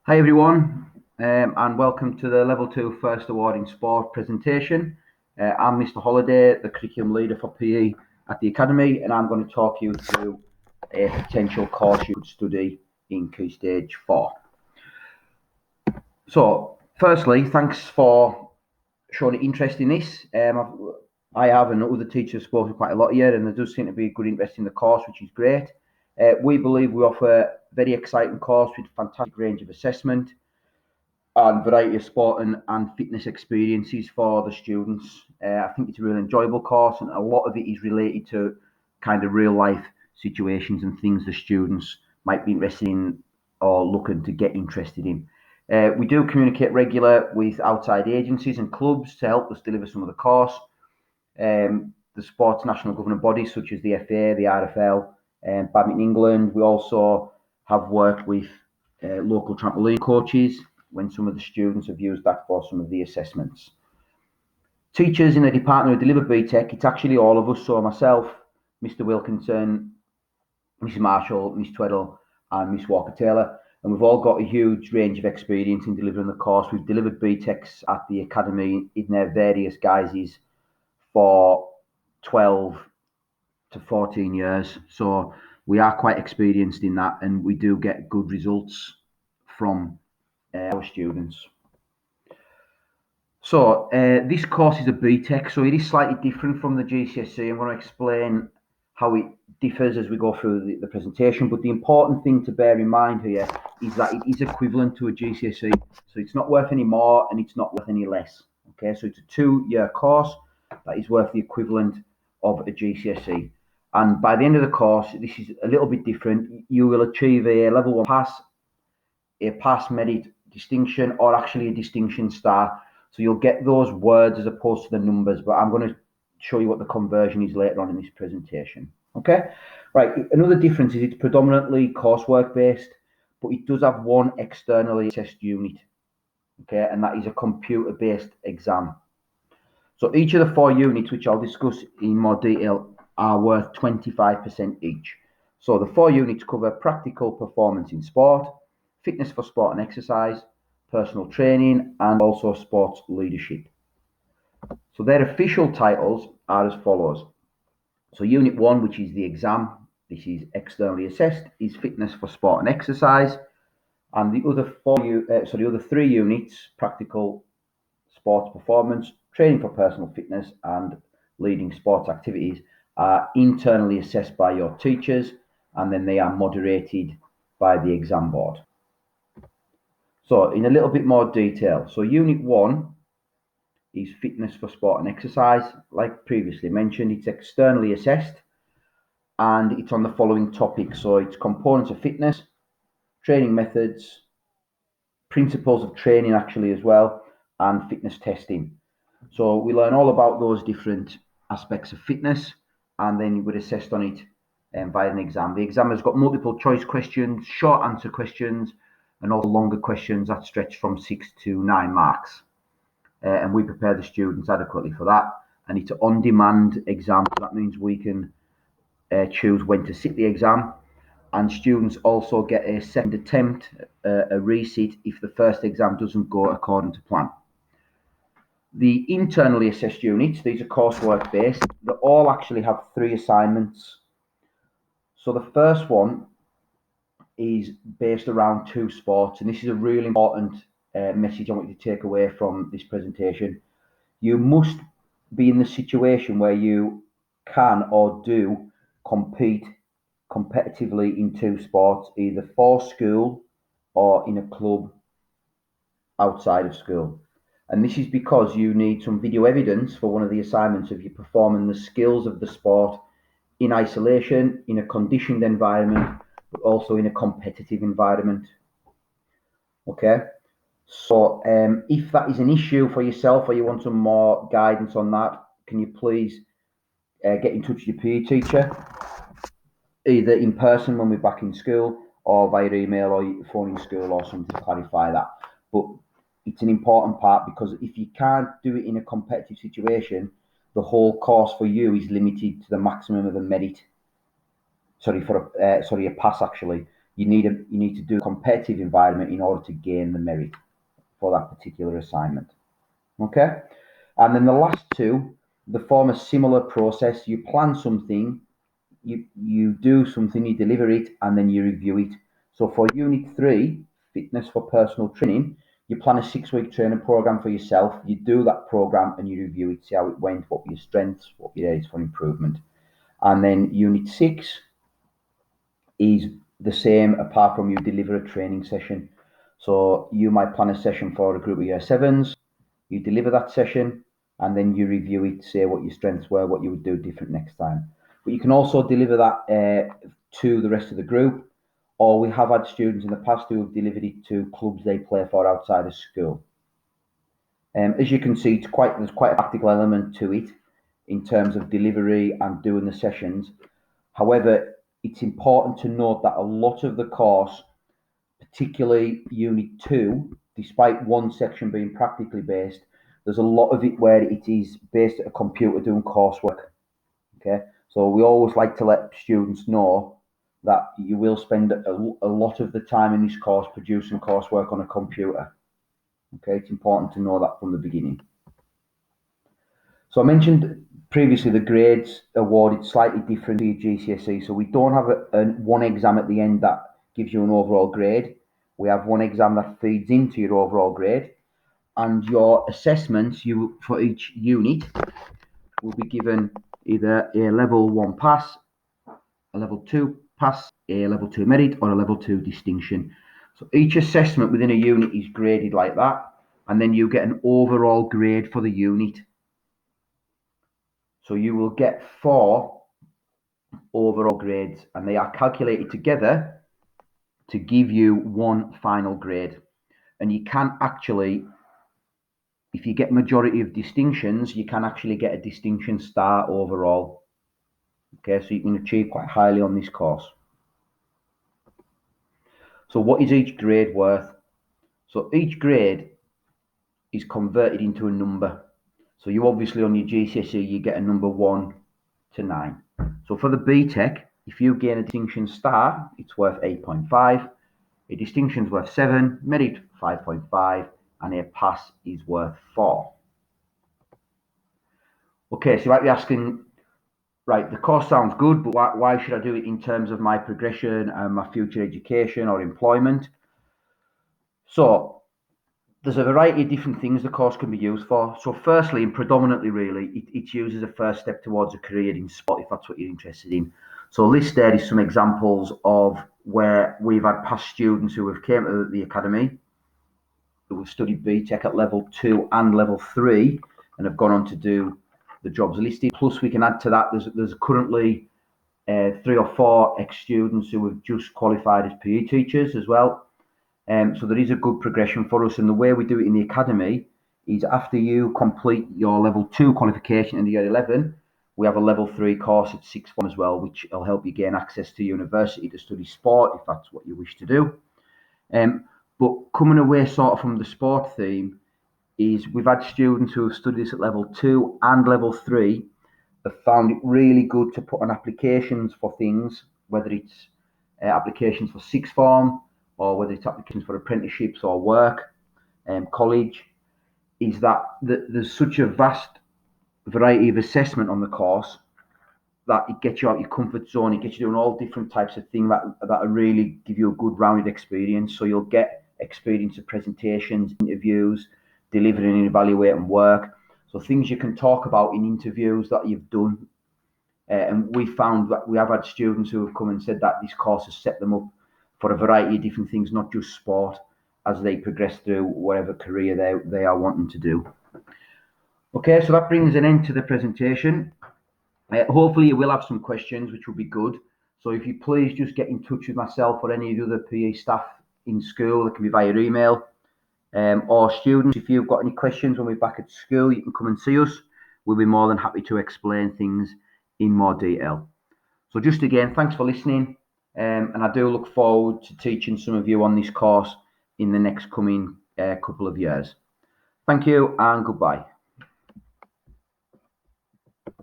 Hi everyone, and welcome to the Level 2 First Award in Sport presentation. I'm Mr. Holiday, the curriculum leader for PE at the Academy, and I'm going to talk you through a potential course you could study in Key Stage 4. So, firstly, thanks for showing interest in this. I have and other teachers have spoken quite a lot here, and there does seem to be a good interest in the course, which is great. We believe we offer a very exciting course with a fantastic range of assessment and variety of sport and fitness experiences for the students. I think it's a really enjoyable course, and a lot of it is related to kind of real life situations and things the students might be interested in or looking to get interested in. We do communicate regular with outside agencies and clubs to help us deliver some of the course. The sports national governing bodies such as the FA, the RFL, Badminton England. We also have worked with local trampoline coaches when some of the students have used that for some of the assessments. Teachers in the department who deliver BTEC, it's actually all of us, so myself, Mr. Wilkinson, Mrs. Marshall, Miss Tweddle, and Miss Walker-Taylor, and we've all got a huge range of experience in delivering the course. We've delivered BTECs at the Academy in their various guises for 12 to 14 years, so we are quite experienced in that, and we do get good results from our students. So this course is a BTEC, so it is slightly different from the GCSE. I'm going to explain how it differs as we go through the presentation, but the important thing to bear in mind here is that it is equivalent to a GCSE, so it's not worth any more and it's not worth any less. Okay, so it's a 2-year course that is worth the equivalent of a GCSE. And by the end of the course, this is a little bit different. You will achieve a level 1 pass, a pass merit distinction, or actually a distinction star. So you'll get those words as opposed to the numbers, but I'm going to show you what the conversion is later on in this presentation. Okay, right. Another difference is it's predominantly coursework based, but it does have one externally assessed unit. Okay, and that is a computer based exam. So each of the 4 units, which I'll discuss in more detail, are worth 25% each. So the 4 units cover practical performance in sport, fitness for sport and exercise, personal training, and also sports leadership. So their official titles are as follows. So Unit 1, which is the exam, this is externally assessed, is fitness for sport and exercise. And the other 3 units, practical sports performance, training for personal fitness, and leading sports activities, are internally assessed by your teachers, and then they are moderated by the exam board. So in a little bit more detail, so Unit 1 is fitness for sport and exercise. Like previously mentioned, it's externally assessed and it's on the following topics. So it's components of fitness, training methods, principles of training actually as well, and fitness testing. So we learn all about those different aspects of fitness, and then we're assessed on it by an exam. The exam has got multiple choice questions, short answer questions, and also longer questions that stretch from 6 to 9 marks. And we prepare the students adequately for that. And it's an on-demand exam, so that means we can choose when to sit the exam. And students also get a second attempt, a resit, if the first exam doesn't go according to plan. The internally assessed units, these are coursework based, they all actually have 3 assignments. So the first one is based around 2 sports, and this is a really important message I want you to take away from this presentation. You must be in the situation where you can or do compete competitively in 2 sports, either for school or in a club outside of school. And this is because you need some video evidence for one of the assignments of you performing the skills of the sport in isolation, in a conditioned environment, but also in a competitive environment. Okay, so if that is an issue for yourself or you want some more guidance on that, can you please get in touch with your PE teacher, either in person when we're back in school, or via email or phone in school or something to clarify that. But it's an important part, because if you can't do it in a competitive situation, the whole course for you is limited to the maximum of a merit. A pass actually. you need to do a competitive environment in order to gain the merit for that particular assignment. Okay, and then the last two, they form a similar process. You plan something, you do something, you deliver it, and then you review it. So for Unit 3, Fitness for Personal Training, you plan a 6-week training program for yourself. You do that program and you review it, see how it went, what were your strengths, what were your areas for improvement. And then Unit 6 is the same, apart from you deliver a training session. So you might plan a session for a group of Year 7s, you deliver that session, and then you review it, say what your strengths were, what you would do different next time. But you can also deliver that to the rest of the group, or we have had students in the past who have delivered it to clubs they play for outside of school. As you can see, there's quite a practical element to it in terms of delivery and doing the sessions. However, it's important to note that a lot of the course, particularly Unit 2, despite one section being practically based, there's a lot of it where it is based at a computer doing coursework. Okay, so we always like to let students know that you will spend a lot of the time in this course producing coursework on a computer. Okay, it's important to know that from the beginning. So I mentioned previously the grades awarded slightly different to your GCSE. So we don't have one exam at the end that gives you an overall grade. We have one exam that feeds into your overall grade, and your assessments for each unit will be given either a level 1 pass, a level 2 pass, a level 2 merit, or a level 2 distinction. So each assessment within a unit is graded like that, and then you get an overall grade for the unit. So you will get 4 overall grades, and they are calculated together to give you one final grade. And you can actually, if you get majority of distinctions, you can actually get a distinction star overall. Okay, so you can achieve quite highly on this course. So what is each grade worth? So each grade is converted into a number. So you obviously on your GCSE, you get a number 1 to 9. So for the BTEC, if you gain a distinction star, it's worth 8.5. A distinction is worth 7, merit 5.5, and a pass is worth 4. Okay, so you might be asking, right, the course sounds good, but why should I do it in terms of my progression and my future education or employment? So there's a variety of different things the course can be used for. So firstly, and predominantly really, it's used as a first step towards a career in sport, if that's what you're interested in. So list there is some examples of where we've had past students who have came to the academy, who have studied BTEC at level 2 and level 3, and have gone on to do the jobs listed. Plus we can add to that, there's currently 3 or 4 ex-students who have just qualified as PE teachers as well. So there is a good progression for us, and the way we do it in the academy is after you complete your level 2 qualification in the year 11, we have a level 3 course at sixth form as well, which will help you gain access to university to study sport if that's what you wish to do. But coming away sort of from the sport theme is we've had students who have studied this at level 2 and level 3 have found it really good to put on applications for things, whether it's applications for sixth form or whether it's applications for apprenticeships or work, college, is that there's such a vast variety of assessment on the course that it gets you out your comfort zone. It gets you doing all different types of things that really give you a good rounded experience. So you'll get experience of presentations, interviews, delivering and evaluating work. So things you can talk about in interviews that you've done. And we found that we have had students who have come and said that this course has set them up for a variety of different things, not just sport, as they progress through whatever career they are wanting to do. Okay, so that brings an end to the presentation. Hopefully you will have some questions, which will be good. So if you please just get in touch with myself or any of the other PE staff in school, it can be via email. Or students, if you've got any questions when we're back at school, you can come and see us. We'll be more than happy to explain things in more detail. So just again, thanks for listening. And I do look forward to teaching some of you on this course in the next coming couple of years. Thank you and goodbye.